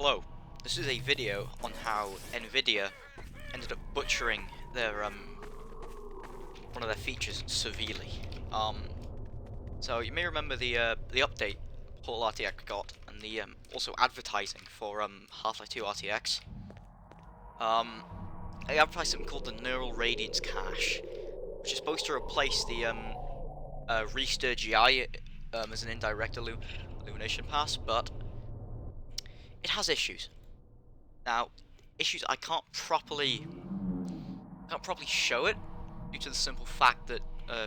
Hello, this is a video on how nvidia ended up butchering their one of their features severely. So you may remember the update Portal RTX got, and the also advertising for Half-Life 2 RTX. They advertised something called the neural radiance cache, which is supposed to replace the restir GI as an indirect illumination pass, but it has issues. Now, issues I can't properly show it due to the simple fact that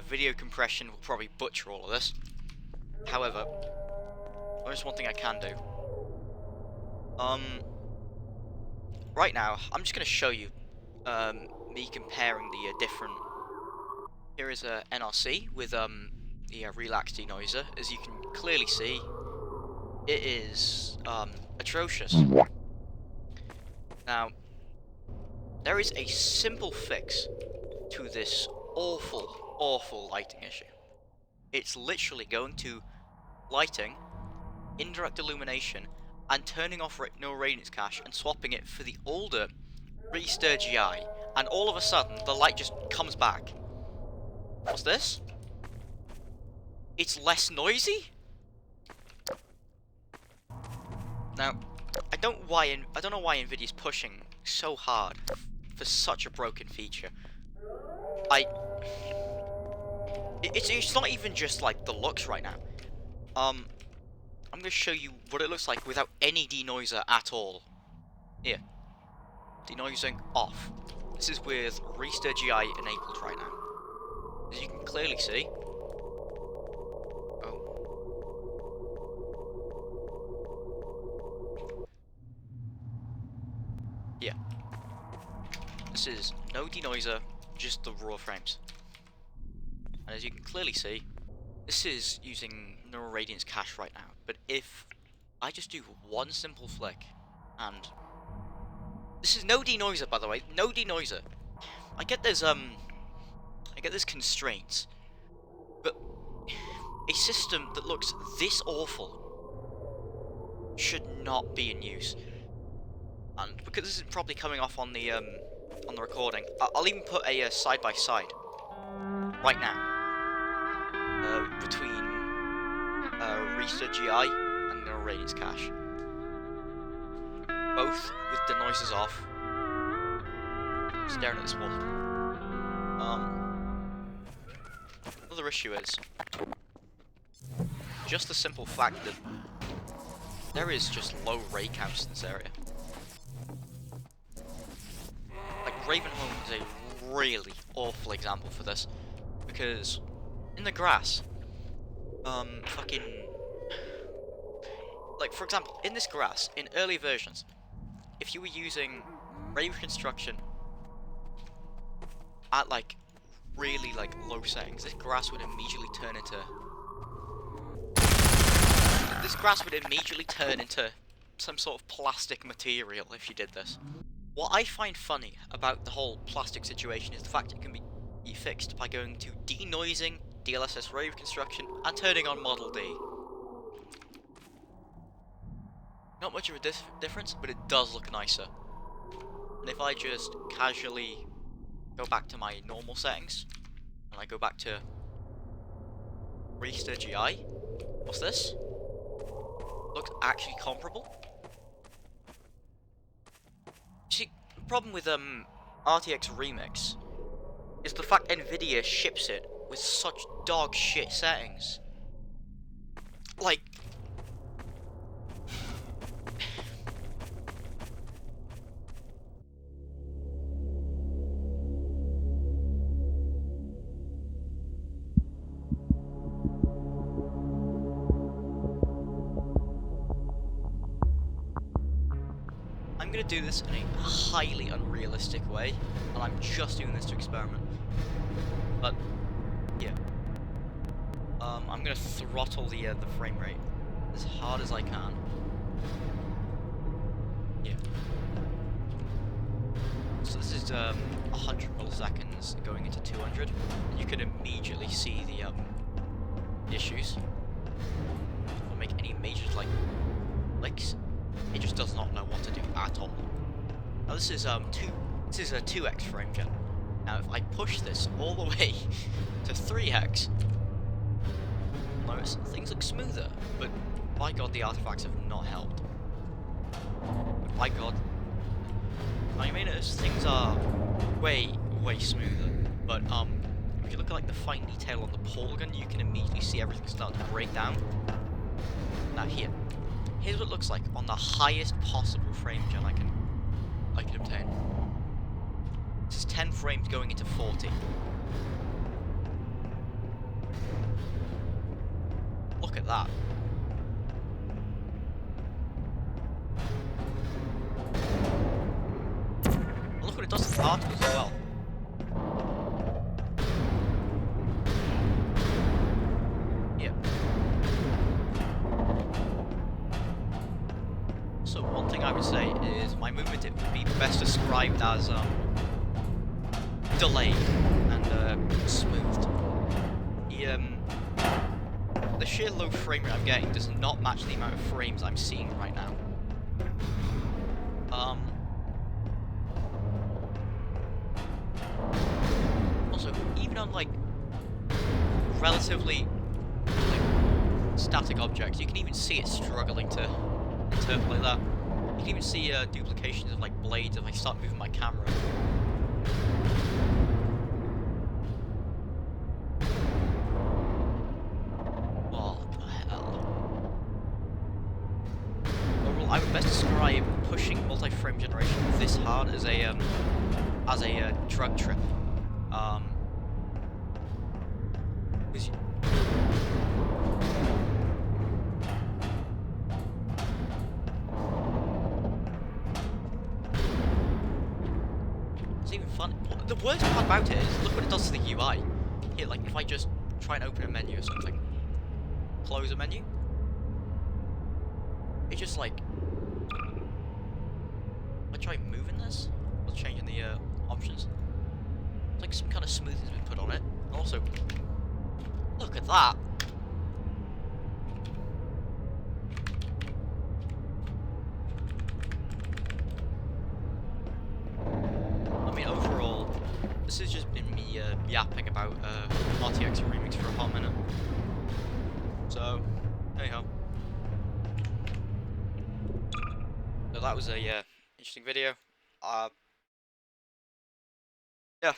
video compression will probably butcher all of this. However, there's one thing I can do. Right now, I'm just going to show you me comparing the different. Here is a NRC with the relax denoiser. As you can clearly see, it is atrocious. Now, there is a simple fix to this awful lighting issue. It's literally going to lighting, indirect illumination, and turning off no radiance cache and swapping it for the older restir GI, and all of a sudden the light just comes back. What's this? It's less noisy? Now, I don't know why Nvidia's pushing so hard for such a broken feature. It's not even just like the looks right now. I'm gonna show you what it looks like without any denoiser at all. Here, denoising off. This is with restir GI enabled right now. As you can clearly see. Yeah. This is no denoiser, just the raw frames. And as you can clearly see, this is using neural radiance cache right now. But if I just do one simple flick, and this is no denoiser, by the way, no denoiser. I get there's constraints, but a system that looks this awful should not be in use. And because this is probably coming off on the recording, I'll even put a side by side right now between restir GI and neural radiance cache, both with denoisers off, staring at this wall. Another issue is just the simple fact that there is just low ray counts in this area. Like, Ravenholm is a really awful example for this, because in the grass, like, for example, in this grass, in early versions, if you were using ray reconstruction at like really like low settings, this grass would immediately turn into some sort of plastic material if you did this. What I find funny about the whole plastic situation is the fact it can be fixed by going to denoising, DLSS ray reconstruction, and turning on Model D. Not much of a difference, but it does look nicer. And if I just casually go back to my normal settings, and I go back to restir GI, what's this? Looks actually comparable. See, the problem with RTX Remix is the fact Nvidia ships it with such dog shit settings. Like, I'm gonna do this in a highly unrealistic way, and I'm just doing this to experiment. But yeah, I'm gonna throttle the frame rate as hard as I can. Yeah. So this is 100 milliseconds going into 200, and you can immediately see the issues. Don't make any major like licks. It just does not know what to do at all. Now this is a 2x frame gen. Now if I push this all the way to 3x, notice things look smoother, but by god the artifacts have not helped. But by god, I mean things are way smoother, but if you look at like the fine detail on the polygon, you can immediately see everything start to break down. Now here's what it looks like on the highest possible frame gen I can obtain. This is 10 frames going into 40. Look at that. Look what it does to the particles as well. Yeah. So one thing I would say is my movement it would be best described as delayed and smoothed. The sheer low frame rate I'm getting does not match the amount of frames I'm seeing right now. Also, even on like relatively like static objects, you can even see it struggling to interpolate that. You can even see duplications of like blades if I start moving my camera. I would best describe pushing multi-frame generation this hard as a drug trip. It's even fun. The worst part about it is look what it does to the UI. Here, like if I just try and open a menu or something, close a menu. It just like, I try moving this, or changing the options. It's like some kind of smoothness has been put on it. And also, look at that. I mean, overall, this has just been me yapping about RTX remix for a hot minute. So, anyhow. So that was a interesting video. Yeah.